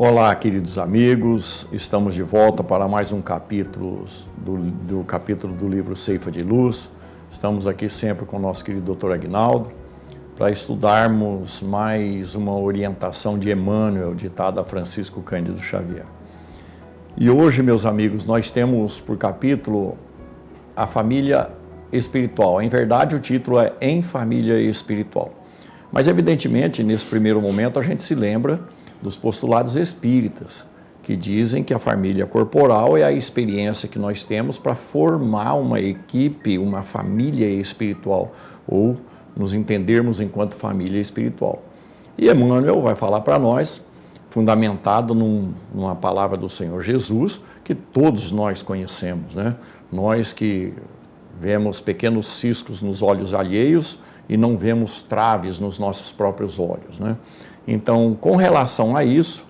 Olá, queridos amigos, estamos de volta para mais um capítulo do livro Ceifa de Luz. Estamos aqui sempre com o nosso querido Dr. Aguinaldo para estudarmos mais uma orientação de Emmanuel, ditada a Francisco Cândido Xavier. E hoje, meus amigos, nós temos por capítulo a família espiritual. Em verdade, o título é Em Família Espiritual. Mas, evidentemente, nesse primeiro momento, a gente se lembra dos postulados espíritas, que dizem que a família corporal é a experiência que nós temos para formar uma equipe, uma família espiritual, ou nos entendermos enquanto família espiritual. E Emmanuel vai falar para nós, fundamentado numa palavra do Senhor Jesus, que todos nós conhecemos, né? Nós que vemos pequenos ciscos nos olhos alheios e não vemos traves nos nossos próprios olhos, né? Então, com relação a isso,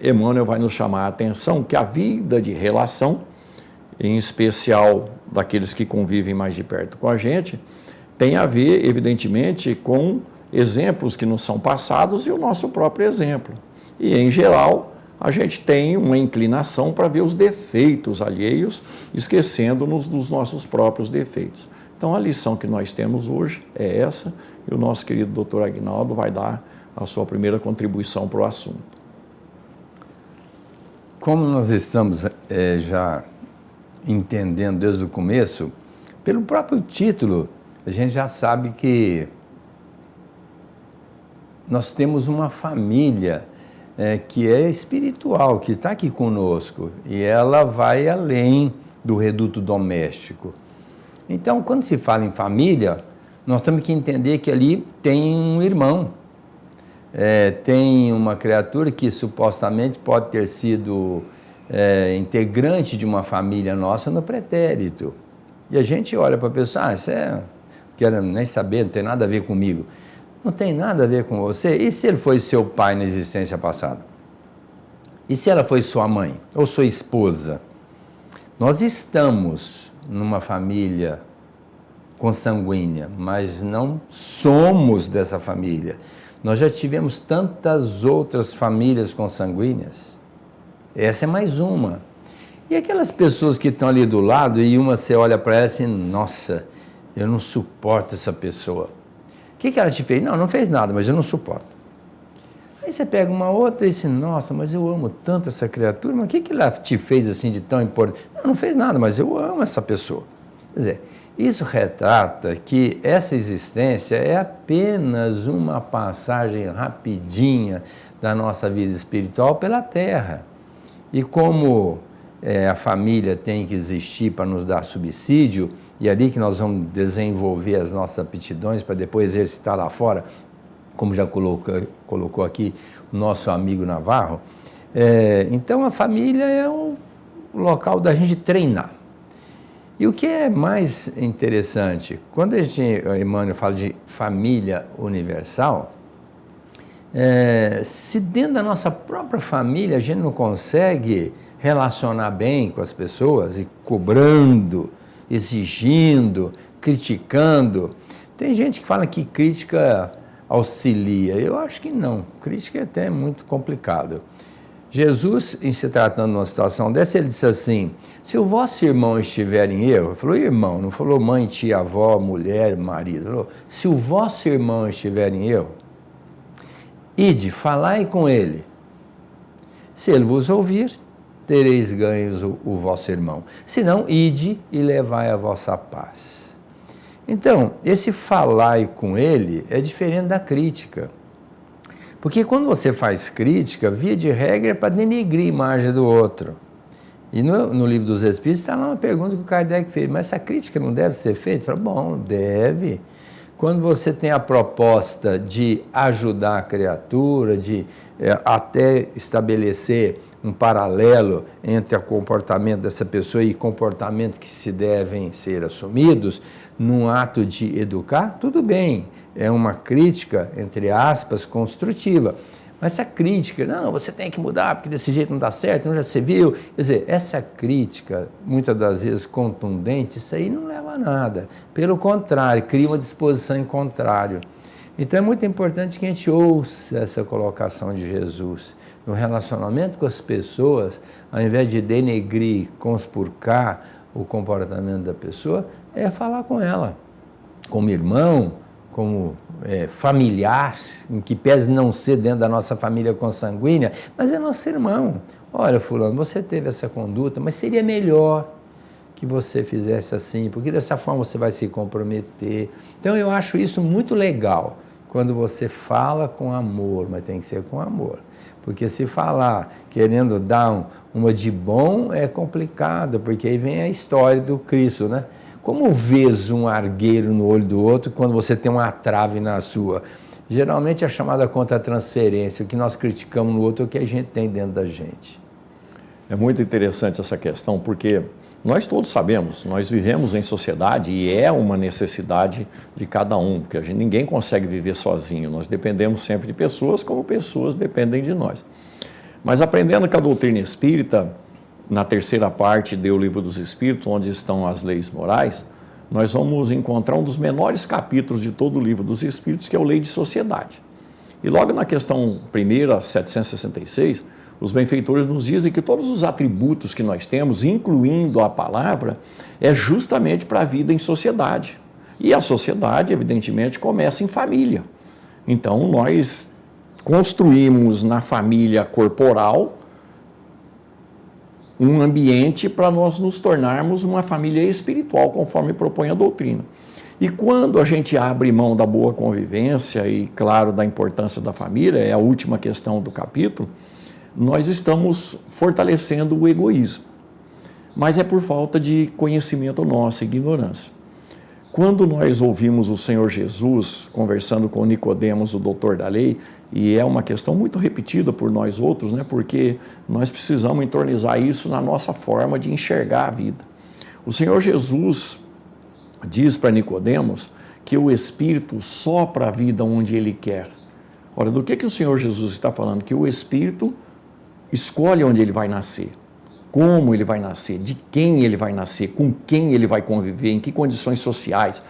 Emmanuel vai nos chamar a atenção que a vida de relação, em especial daqueles que convivem mais de perto com a gente, tem a ver, evidentemente, com exemplos que nos são passados e o nosso próprio exemplo. E, em geral, a gente tem uma inclinação para ver os defeitos alheios, esquecendo-nos dos nossos próprios defeitos. Então, a lição que nós temos hoje é essa, e o nosso querido Dr. Aguinaldo vai dar a sua primeira contribuição para o assunto. Como nós estamos já entendendo desde o começo, pelo próprio título, a gente já sabe que nós temos uma família que é espiritual, que está aqui conosco, e ela vai além do reduto doméstico. Então, quando se fala em família, nós temos que entender que ali tem um irmão, tem uma criatura que supostamente pode ter sido integrante de uma família nossa no pretérito. E a gente olha para a pessoa, isso não quero nem saber, não tem nada a ver comigo. Não tem nada a ver com você. E se ele foi seu pai na existência passada? E se ela foi sua mãe ou sua esposa? Nós estamos numa família consanguínea, mas não somos dessa família. Nós já tivemos tantas outras famílias consanguíneas. Essa é mais uma. E aquelas pessoas que estão ali do lado, e uma você olha para ela assim, nossa, eu não suporto essa pessoa. O que ela te fez? Não fez nada, mas eu não suporto. Aí você pega uma outra e diz, nossa, mas eu amo tanto essa criatura, mas o que ela te fez assim de tão importante? Não fez nada, mas eu amo essa pessoa. Quer dizer, isso retrata que essa existência é apenas uma passagem rapidinha da nossa vida espiritual pela Terra. E como a família tem que existir para nos dar subsídio, e é ali que nós vamos desenvolver as nossas aptidões para depois exercitar lá fora, como já colocou aqui o nosso amigo Navarro, então a família é o local da gente treinar. E o que é mais interessante, quando Emmanuel fala de família universal, se dentro da nossa própria família a gente não consegue relacionar bem com as pessoas, e cobrando, exigindo, criticando, tem gente que fala que crítica auxilia. Eu acho que não, crítica é até muito complicado. Jesus, em se tratando de uma situação dessa, ele disse assim, se o vosso irmão estiver em erro, ele falou irmão, não falou mãe, tia, avó, mulher, marido, falou, se o vosso irmão estiver em erro, ide, falai com ele, se ele vos ouvir, tereis ganhos o vosso irmão, se não, ide e levai a vossa paz. Então, esse falai com ele é diferente da crítica. Porque quando você faz crítica, via de regra, é para denegrir a imagem do outro. E no Livro dos Espíritos está lá uma pergunta que o Kardec fez, mas essa crítica não deve ser feita? Fala, bom, deve. Quando você tem a proposta de ajudar a criatura, de até estabelecer um paralelo entre o comportamento dessa pessoa e comportamentos que se devem ser assumidos, num ato de educar, tudo bem, é uma crítica, entre aspas, construtiva. Mas essa crítica, não, você tem que mudar porque desse jeito não dá certo, não já se viu. Quer dizer, essa crítica, muitas das vezes contundente, isso aí não leva a nada. Pelo contrário, cria uma disposição em contrário. Então é muito importante que a gente ouça essa colocação de Jesus. no relacionamento com as pessoas, ao invés de denegrir, conspurcar o comportamento da pessoa, é falar com ela, como irmão, como familiar, em que pese não ser dentro da nossa família consanguínea, mas é nosso irmão. Olha, fulano, você teve essa conduta, mas seria melhor que você fizesse assim, porque dessa forma você vai se comprometer. Então eu acho isso muito legal, quando você fala com amor, mas tem que ser com amor. Porque se falar querendo dar uma de bom é complicado, porque aí vem a história do Cristo, né? Como vês um argueiro no olho do outro quando você tem uma trave na sua? Geralmente é chamada contra-transferência, o que nós criticamos no outro é o que a gente tem dentro da gente. É muito interessante essa questão, porque nós todos sabemos, nós vivemos em sociedade e é uma necessidade de cada um, porque ninguém consegue viver sozinho, nós dependemos sempre de pessoas, como pessoas dependem de nós. Mas aprendendo com a doutrina espírita, na terceira parte do Livro dos Espíritos, onde estão as leis morais, nós vamos encontrar um dos menores capítulos de todo o Livro dos Espíritos, que é o Lei de Sociedade. E logo na questão primeira, 766, os benfeitores nos dizem que todos os atributos que nós temos, incluindo a palavra, é justamente para a vida em sociedade. E a sociedade, evidentemente, começa em família. Então, nós construímos na família corporal um ambiente para nós nos tornarmos uma família espiritual, conforme propõe a doutrina. E quando a gente abre mão da boa convivência e, claro, da importância da família, é a última questão do capítulo, nós estamos fortalecendo o egoísmo. Mas é por falta de conhecimento nosso, ignorância. Quando nós ouvimos o Senhor Jesus conversando com Nicodemos, o doutor da lei, e é uma questão muito repetida por nós outros, né, porque nós precisamos entornizar isso na nossa forma de enxergar a vida. O Senhor Jesus diz para Nicodemos que o Espírito sopra a vida onde Ele quer. Ora, do que o Senhor Jesus está falando? Que o Espírito escolhe onde ele vai nascer, como ele vai nascer, de quem ele vai nascer, com quem ele vai conviver, em que condições sociais.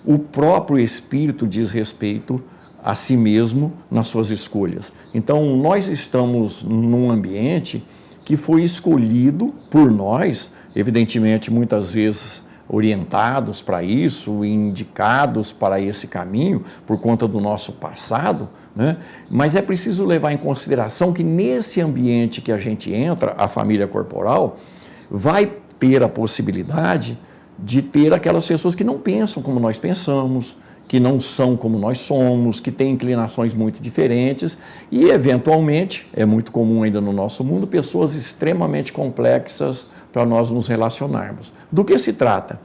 O próprio Espírito diz respeito a si mesmo nas suas escolhas. Então, nós estamos num ambiente que foi escolhido por nós, evidentemente, muitas vezes orientados para isso, indicados para esse caminho, por conta do nosso passado, né? Mas é preciso levar em consideração que nesse ambiente que a gente entra, a família corporal, vai ter a possibilidade de ter aquelas pessoas que não pensam como nós pensamos, que não são como nós somos, que têm inclinações muito diferentes e, eventualmente, é muito comum ainda no nosso mundo, pessoas extremamente complexas para nós nos relacionarmos. Do que se trata?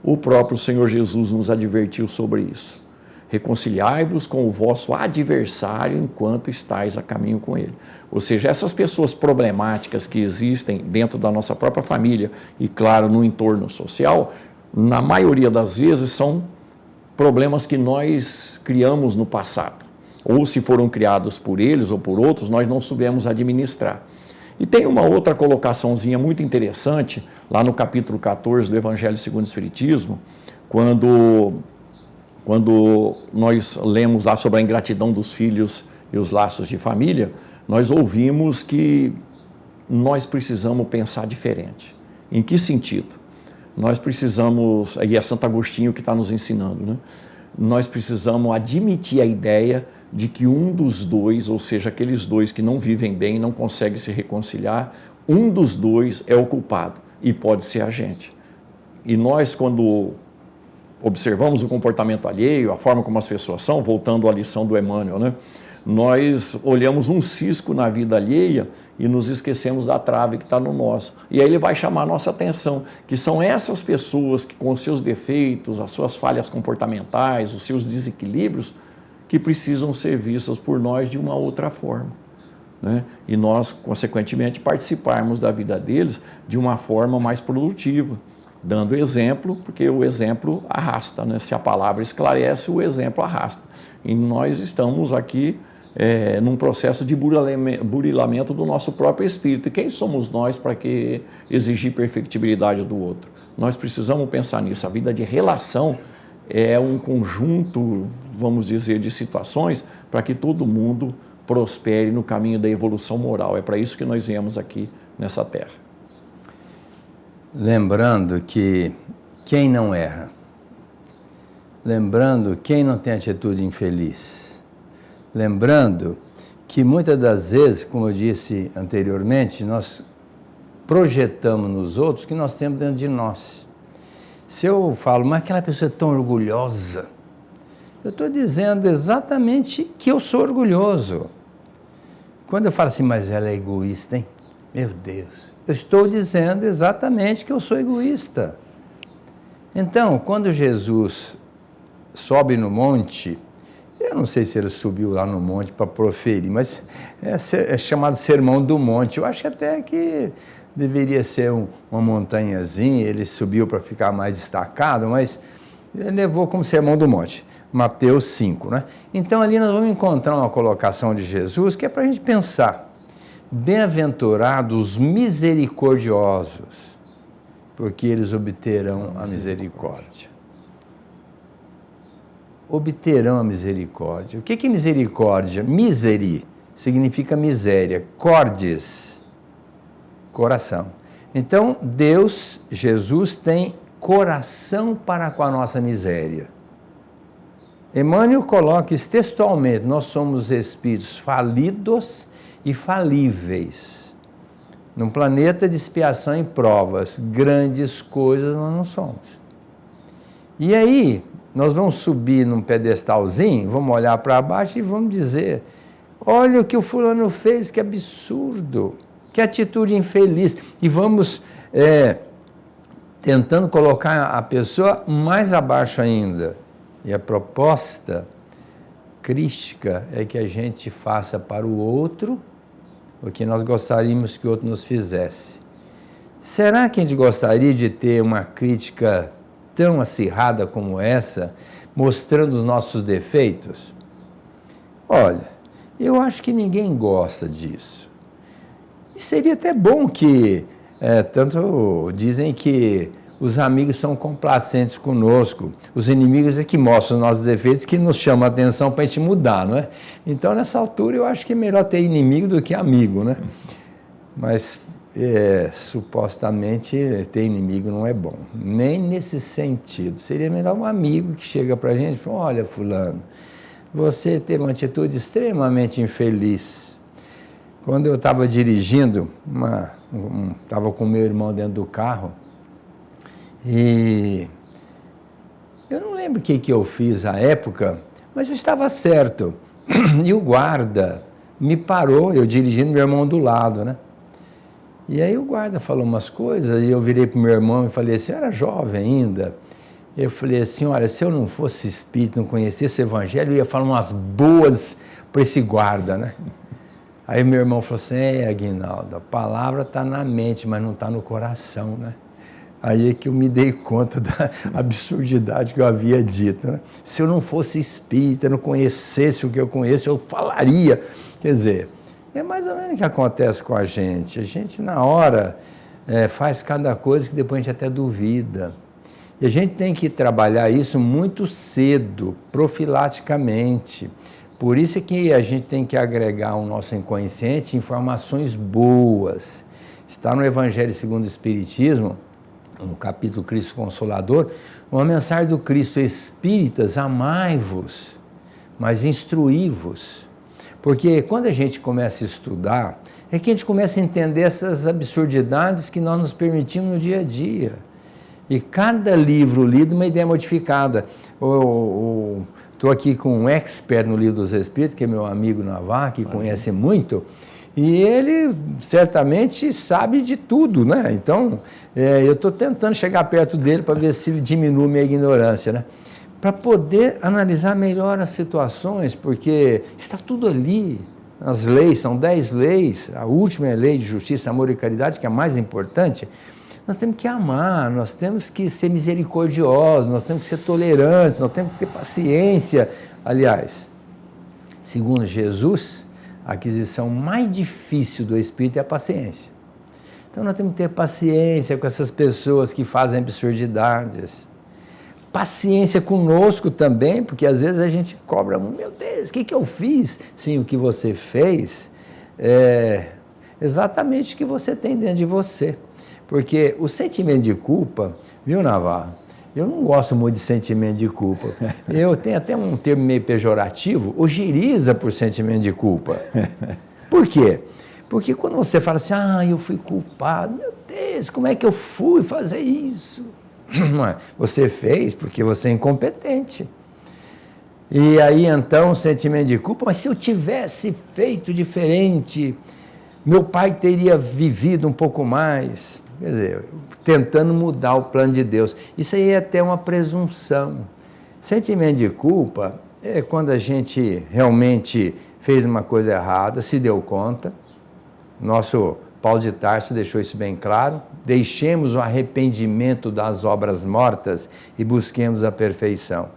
O próprio Senhor Jesus nos advertiu sobre isso. Reconciliai-vos com o vosso adversário enquanto estáis a caminho com ele. Ou seja, essas pessoas problemáticas que existem dentro da nossa própria família e, claro, no entorno social, na maioria das vezes são problemas que nós criamos no passado. Ou se foram criados por eles ou por outros, nós não soubemos administrar. E tem uma outra colocaçãozinha muito interessante, lá no capítulo 14 do Evangelho segundo o Espiritismo, quando nós lemos lá sobre a ingratidão dos filhos e os laços de família, nós ouvimos que nós precisamos pensar diferente. Em que sentido? Nós precisamos, e é Santo Agostinho que está nos ensinando, né? Nós precisamos admitir a ideia de que um dos dois, ou seja, aqueles dois que não vivem bem, não conseguem se reconciliar, um dos dois é o culpado e pode ser a gente. E nós, quando observamos o comportamento alheio, a forma como as pessoas são, voltando à lição do Emmanuel, né? Nós olhamos um cisco na vida alheia e nos esquecemos da trave que está no nosso. E aí ele vai chamar a nossa atenção, que são essas pessoas que, com os seus defeitos, as suas falhas comportamentais, os seus desequilíbrios, que precisam ser vistas por nós de uma outra forma, né? E nós, consequentemente, participarmos da vida deles de uma forma mais produtiva, dando exemplo, porque o exemplo arrasta, né? Se a palavra esclarece, o exemplo arrasta. E nós estamos aqui num processo de burilamento do nosso próprio espírito. E quem somos nós para que exigir perfectibilidade do outro? Nós precisamos pensar nisso. A vida de relação é um conjunto, vamos dizer, de situações para que todo mundo prospere no caminho da evolução moral. É para isso que nós viemos aqui nessa terra. Lembrando que quem não erra, lembrando quem não tem atitude infeliz, lembrando que muitas das vezes, como eu disse anteriormente, nós projetamos nos outros o que nós temos dentro de nós. Se eu falo, mas aquela pessoa é tão orgulhosa, eu estou dizendo exatamente que eu sou orgulhoso. Quando eu falo assim, mas ela é egoísta, hein? Meu Deus, eu estou dizendo exatamente que eu sou egoísta. Então, quando Jesus sobe no monte, eu não sei se ele subiu lá no monte para proferir, mas é chamado Sermão do Monte. Eu acho até que deveria ser uma montanhazinha, ele subiu para ficar mais destacado, mas ele levou como Sermão do Monte, Mateus 5, né? Então ali nós vamos encontrar uma colocação de Jesus que é para a gente pensar. Bem-aventurados os misericordiosos, porque eles obterão a misericórdia. Obterão a misericórdia. O que é misericórdia? Miseri significa miséria, cordes, coração. Então, Deus, Jesus, tem coração para com a nossa miséria. Emmanuel coloca isso textualmente, nós somos espíritos falidos e falíveis. Num planeta de expiação e provas, grandes coisas nós não somos. E aí, nós vamos subir num pedestalzinho, vamos olhar para baixo e vamos dizer, olha o que o fulano fez, que absurdo, que atitude infeliz. E vamos tentando colocar a pessoa mais abaixo ainda. E a proposta crística é que a gente faça para o outro o que nós gostaríamos que o outro nos fizesse. Será que a gente gostaria de ter uma crítica tão acirrada como essa, mostrando os nossos defeitos? Olha, eu acho que ninguém gosta disso. E seria até bom que, tanto dizem que os amigos são complacentes conosco, os inimigos é que mostram os nossos defeitos, que nos chamam a atenção para a gente mudar, não é? Então, nessa altura, eu acho que é melhor ter inimigo do que amigo, né? Mas, supostamente, ter inimigo não é bom, nem nesse sentido. Seria melhor um amigo que chega para a gente e fala, olha, fulano, você teve uma atitude extremamente infeliz. Quando eu estava dirigindo, estava com meu irmão dentro do carro, e eu não lembro o que eu fiz à época, mas eu estava certo. E o guarda me parou, eu dirigindo, meu irmão do lado, né? E aí o guarda falou umas coisas, e eu virei para o meu irmão e falei assim, eu era jovem ainda. Eu falei assim, olha, se eu não fosse espírito, não conhecesse o evangelho, eu ia falar umas boas para esse guarda, né? Aí meu irmão falou assim, Aguinaldo, a palavra está na mente, mas não está no coração, né? Aí é que eu me dei conta da absurdidade que eu havia dito, né? Se eu não fosse espírita, não conhecesse o que eu conheço, eu falaria. Quer dizer, é mais ou menos o que acontece com a gente. A gente, na hora, faz cada coisa que depois a gente até duvida. E a gente tem que trabalhar isso muito cedo, profilaticamente. Por isso é que a gente tem que agregar ao nosso inconsciente informações boas. Está no Evangelho segundo o Espiritismo, no capítulo Cristo Consolador, uma mensagem do Cristo: espíritas, amai-vos, mas instruí-vos. Porque quando a gente começa a estudar, é que a gente começa a entender essas absurdidades que nós nos permitimos no dia a dia. E cada livro lido, uma ideia modificada. Estou aqui com um expert no Livro dos Espíritos, que é meu amigo Navarro, que conhece muito, e ele certamente sabe de tudo, né? Então, eu estou tentando chegar perto dele para ver se ele diminui minha ignorância, né? Para poder analisar melhor as situações, porque está tudo ali. As leis, são 10 leis, a última é a lei de justiça, amor e caridade, que é a mais importante. Nós temos que amar, nós temos que ser misericordiosos, nós temos que ser tolerantes, nós temos que ter paciência. Aliás, segundo Jesus, a aquisição mais difícil do Espírito é a paciência. Então nós temos que ter paciência com essas pessoas que fazem absurdidades. paciência conosco também, porque às vezes a gente cobra, meu Deus, o que eu fiz? Sim, o que você fez é exatamente o que você tem dentro de você. Porque o sentimento de culpa, viu, Navarro? Eu não gosto muito de sentimento de culpa. Eu tenho até um termo meio pejorativo, ogiriza por sentimento de culpa. Por quê? Porque quando você fala assim, eu fui culpado, meu Deus, como é que eu fui fazer isso? Você fez porque você é incompetente. E aí então o sentimento de culpa, mas se eu tivesse feito diferente, meu pai teria vivido um pouco mais. Quer dizer, tentando mudar o plano de Deus. Isso aí é até uma presunção. Sentimento de culpa é quando a gente realmente fez uma coisa errada, se deu conta. Nosso Paulo de Tarso deixou isso bem claro. Deixemos o arrependimento das obras mortas e busquemos a perfeição.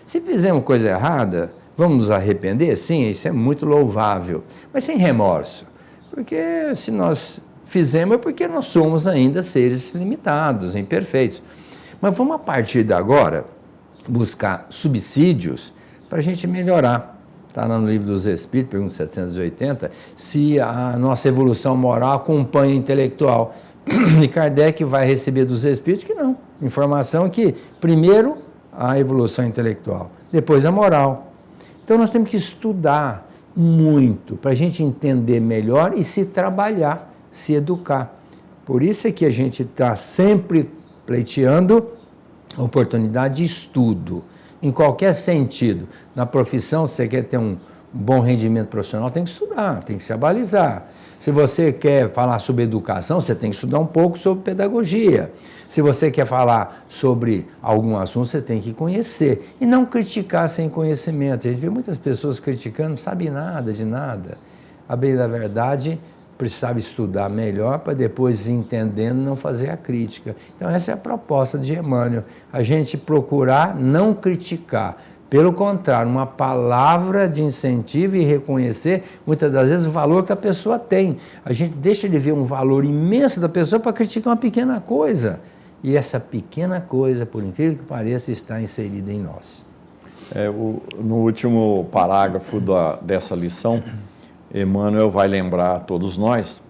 Se fizemos coisa errada, vamos nos arrepender? Sim, isso é muito louvável, mas sem remorso. Porque se nós fizemos é porque nós somos ainda seres limitados, imperfeitos. Mas vamos a partir de agora buscar subsídios para a gente melhorar. Está lá no Livro dos Espíritos, pergunta 780, se a nossa evolução moral acompanha a intelectual. E Kardec vai receber dos Espíritos que não. Informação que, primeiro, a evolução intelectual, depois a moral. Então nós temos que estudar muito para a gente entender melhor e se trabalhar, se educar. Por isso é que a gente está sempre pleiteando a oportunidade de estudo, em qualquer sentido. Na profissão, você quer ter um bom rendimento profissional, tem que estudar, tem que se abalizar. Se você quer falar sobre educação, você tem que estudar um pouco sobre pedagogia. Se você quer falar sobre algum assunto, você tem que conhecer. E não criticar sem conhecimento. A gente vê muitas pessoas criticando, não sabem nada de nada. A bem da verdade, precisava estudar melhor para depois, entendendo, não fazer a crítica. Então essa é a proposta de Emmanuel, a gente procurar não criticar, pelo contrário, uma palavra de incentivo e reconhecer, muitas das vezes, o valor que a pessoa tem. A gente deixa de ver um valor imenso da pessoa para criticar uma pequena coisa. E essa pequena coisa, por incrível que pareça, está inserida em nós. No último parágrafo dessa lição, Emmanuel vai lembrar a todos nós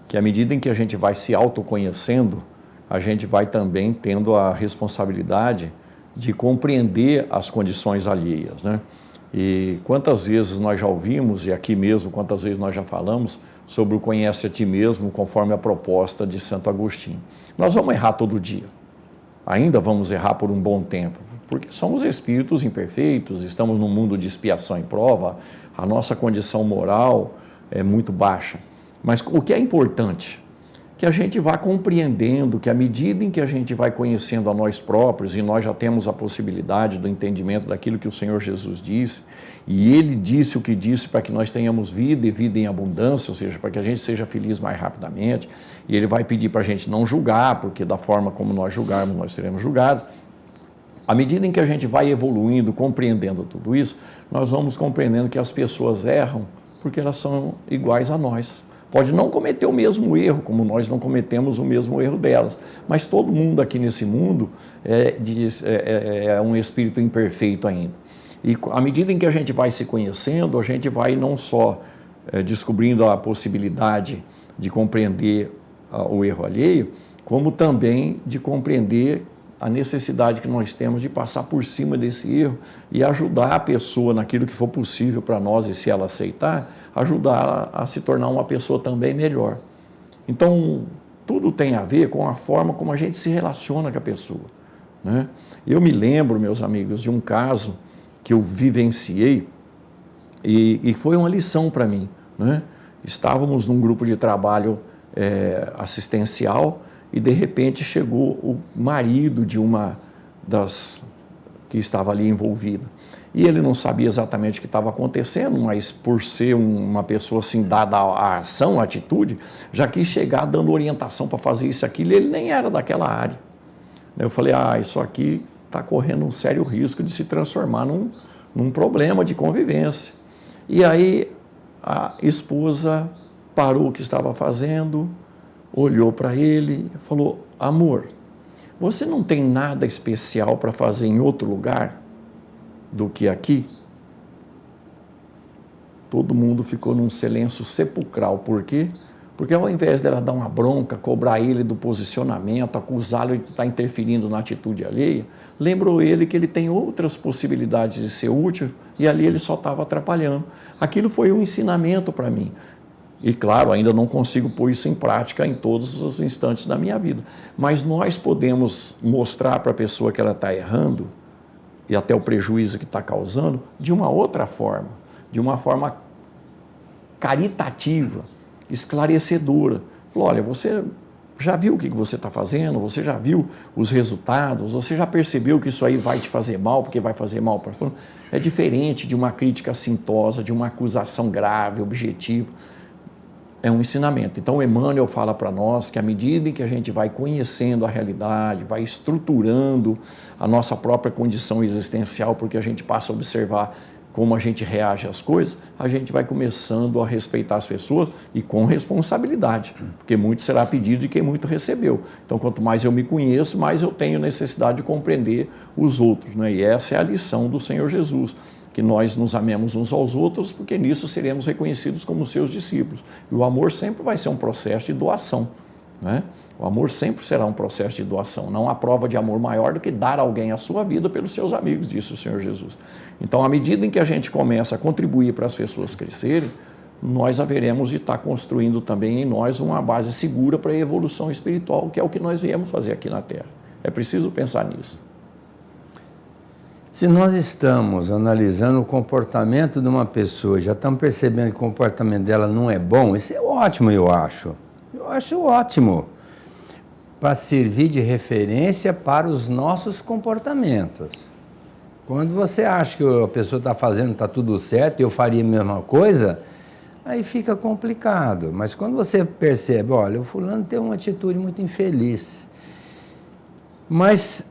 que à medida em que a gente vai se autoconhecendo, a gente vai também tendo a responsabilidade de compreender as condições alheias, né? E quantas vezes nós já ouvimos, e aqui mesmo, quantas vezes nós já falamos sobre o conhece a ti mesmo, conforme a proposta de Santo Agostinho. Nós vamos errar todo dia, ainda vamos errar por um bom tempo, porque somos espíritos imperfeitos, estamos num mundo de expiação e prova, a nossa condição moral é muito baixa. Mas o que é importante? Que a gente vá compreendendo que à medida em que a gente vai conhecendo a nós próprios, e nós já temos a possibilidade do entendimento daquilo que o Senhor Jesus disse, e Ele disse o que disse para que nós tenhamos vida e vida em abundância, ou seja, para que a gente seja feliz mais rapidamente, e Ele vai pedir para a gente não julgar, porque da forma como nós julgarmos, nós seremos julgados. À medida em que a gente vai evoluindo, compreendendo tudo isso, nós vamos compreendendo que as pessoas erram porque elas são iguais a nós. Pode não cometer o mesmo erro, como nós não cometemos o mesmo erro delas, mas todo mundo aqui nesse mundo é um espírito imperfeito ainda. E à medida em que a gente vai se conhecendo, a gente vai não só descobrindo a possibilidade de compreender o erro alheio, como também de compreender a necessidade que nós temos de passar por cima desse erro e ajudar a pessoa naquilo que for possível para nós, e se ela aceitar, ajudar a se tornar uma pessoa também melhor. Então, tudo tem a ver com a forma como a gente se relaciona com a pessoa, né? Eu me lembro, meus amigos, de um caso que eu vivenciei e foi uma lição para mim, né? Estávamos num grupo de trabalho assistencial, e de repente chegou o marido de uma das que estava ali envolvida. E ele não sabia exatamente o que estava acontecendo, mas por ser uma pessoa assim dada à ação, à atitude, já quis chegar dando orientação para fazer isso e aquilo, e ele nem era daquela área. Eu falei, isso aqui está correndo um sério risco de se transformar num problema de convivência. E aí a esposa parou o que estava fazendo, olhou para ele e falou, amor, você não tem nada especial para fazer em outro lugar do que aqui? Todo mundo ficou num silêncio sepulcral. Por quê? Porque ao invés dela dar uma bronca, cobrar ele do posicionamento, acusá-lo de estar interferindo na atitude alheia, lembrou ele que ele tem outras possibilidades de ser útil e ali ele só estava atrapalhando. Aquilo foi um ensinamento para mim. E claro, ainda não consigo pôr isso em prática em todos os instantes da minha vida. Mas nós podemos mostrar para a pessoa que ela está errando e até o prejuízo que está causando de uma outra forma, de uma forma caritativa, esclarecedora. Falou, olha, você já viu o que você está fazendo? Você já viu os resultados? Você já percebeu que isso aí vai te fazer mal, porque vai fazer mal para fulano? É diferente de uma crítica assintosa, de uma acusação grave, objetiva. É um ensinamento. Então, Emmanuel fala para nós que à medida em que a gente vai conhecendo a realidade, vai estruturando a nossa própria condição existencial, porque a gente passa a observar como a gente reage às coisas, a gente vai começando a respeitar as pessoas e com responsabilidade, porque muito será pedido de quem muito recebeu. Então, quanto mais eu me conheço, mais eu tenho necessidade de compreender os outros, né? E essa é a lição do Senhor Jesus, que nós nos amemos uns aos outros, porque nisso seremos reconhecidos como seus discípulos. E o amor sempre vai ser um processo de doação, né? O amor sempre será um processo de doação. Não há prova de amor maior do que dar a alguém a sua vida pelos seus amigos, disse o Senhor Jesus. Então, à medida em que a gente começa a contribuir para as pessoas crescerem, nós haveremos de estar construindo também em nós uma base segura para a evolução espiritual, que é o que nós viemos fazer aqui na Terra. É preciso pensar nisso. Se nós estamos analisando o comportamento de uma pessoa, já estamos percebendo que o comportamento dela não é bom, isso é ótimo, eu acho. Eu acho ótimo, para servir de referência para os nossos comportamentos. Quando você acha que a pessoa está fazendo, está tudo certo, e eu faria a mesma coisa, aí fica complicado. Mas quando você percebe, olha, o fulano tem uma atitude muito infeliz. Mas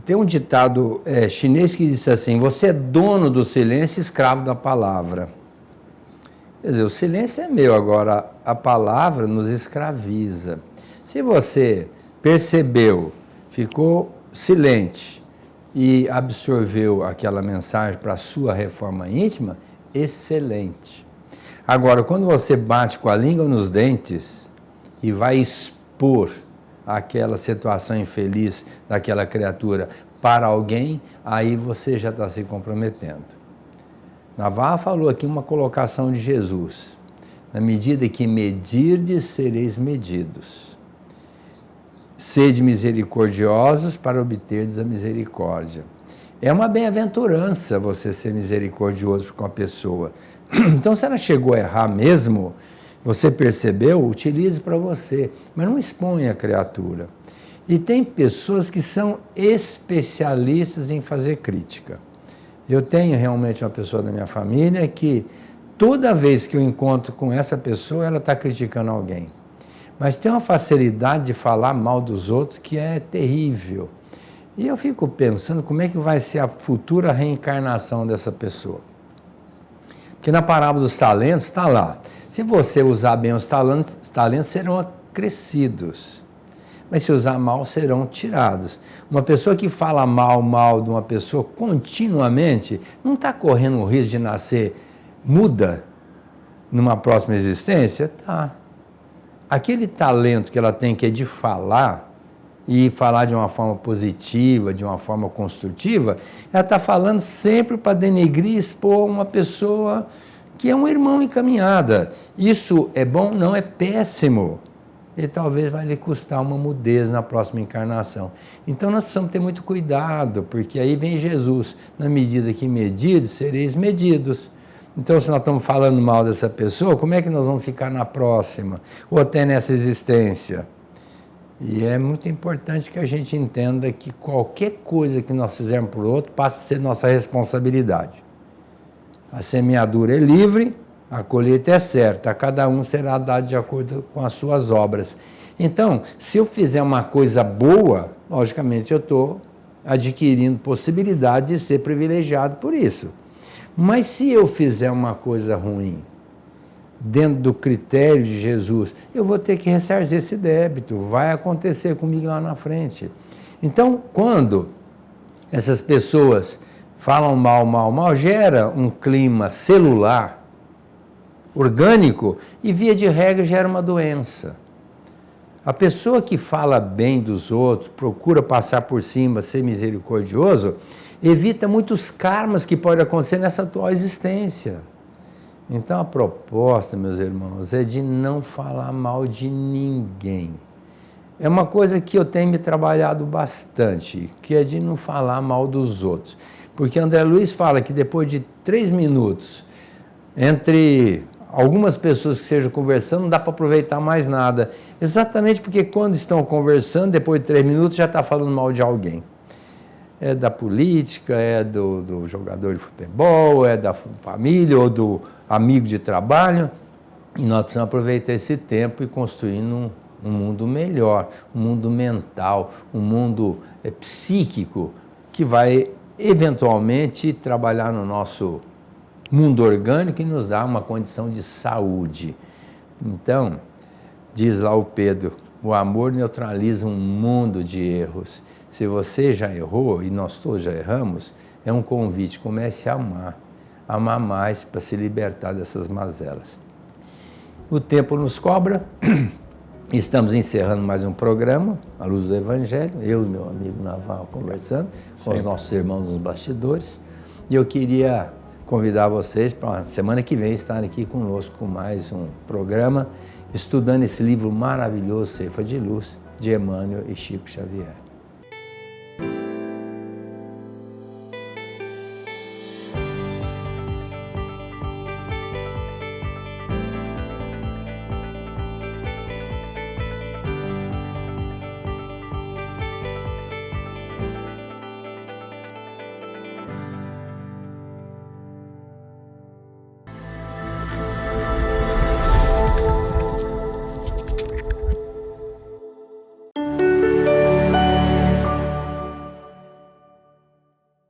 tem um ditado chinês que diz assim, você é dono do silêncio e escravo da palavra. Quer dizer, o silêncio é meu, agora a palavra nos escraviza. Se você percebeu, ficou silente e absorveu aquela mensagem para a sua reforma íntima, excelente. Agora, quando você bate com a língua nos dentes e vai expor aquela situação infeliz daquela criatura para alguém, aí você já está se comprometendo. Navarra falou aqui uma colocação de Jesus. Na medida que medirdes, sereis medidos. Sede misericordiosos para obterdes a misericórdia. É uma bem-aventurança você ser misericordioso com a pessoa. Então, se ela chegou a errar mesmo, você percebeu, utilize para você, mas não exponha a criatura. E tem pessoas que são especialistas em fazer crítica. Eu tenho realmente uma pessoa da minha família que toda vez que eu encontro com essa pessoa, ela está criticando alguém. Mas tem uma facilidade de falar mal dos outros que é terrível. E eu fico pensando como é que vai ser a futura reencarnação dessa pessoa. Porque na parábola dos talentos está lá. Se você usar bem os talentos serão acrescidos. Mas se usar mal, serão tirados. Uma pessoa que fala mal de uma pessoa continuamente, não está correndo o risco de nascer muda numa próxima existência? Está. Aquele talento que ela tem, que é de falar, e falar de uma forma positiva, de uma forma construtiva, ela está falando sempre para denegrir e expor uma pessoa que é um irmão em caminhada. Isso é bom? Não, é péssimo. E talvez vai lhe custar uma mudez na próxima encarnação. Então nós precisamos ter muito cuidado, porque aí vem Jesus, na medida que medidos, sereis medidos. Então, se nós estamos falando mal dessa pessoa, como é que nós vamos ficar na próxima? Ou até nessa existência? E é muito importante que a gente entenda que qualquer coisa que nós fizermos por outro passa a ser nossa responsabilidade. A semeadura é livre, a colheita é certa, a cada um será dado de acordo com as suas obras. Então, se eu fizer uma coisa boa, logicamente eu estou adquirindo possibilidade de ser privilegiado por isso. Mas se eu fizer uma coisa ruim, dentro do critério de Jesus, eu vou ter que ressarcir esse débito, vai acontecer comigo lá na frente. Então, quando essas pessoas falam mal, gera um clima celular, orgânico, e via de regra gera uma doença. A pessoa que fala bem dos outros, procura passar por cima, ser misericordioso, evita muitos karmas que podem acontecer nessa atual existência. Então a proposta, meus irmãos, é de não falar mal de ninguém. É uma coisa que eu tenho me trabalhado bastante, que é de não falar mal dos outros. Porque André Luiz fala que depois de 3 minutos, entre algumas pessoas que estejam conversando, não dá para aproveitar mais nada. Exatamente porque quando estão conversando, depois de 3 minutos, já está falando mal de alguém. É da política, é do jogador de futebol, é da família ou do amigo de trabalho. E nós precisamos aproveitar esse tempo e construir um mundo melhor, um mundo mental, um mundo psíquico, que vai eventualmente trabalhar no nosso mundo orgânico e nos dar uma condição de saúde. Então, diz lá o Pedro, o amor neutraliza um mundo de erros. Se você já errou, e nós todos já erramos, é um convite, comece a amar mais para se libertar dessas mazelas. O tempo nos cobra, estamos encerrando mais um programa, à luz do Evangelho, eu e meu amigo Naval conversando com os nossos irmãos nos bastidores, e eu queria convidar vocês para a semana que vem estarem aqui conosco com mais um programa, estudando esse livro maravilhoso, Ceifa de Luz, de Emmanuel e Chico Xavier.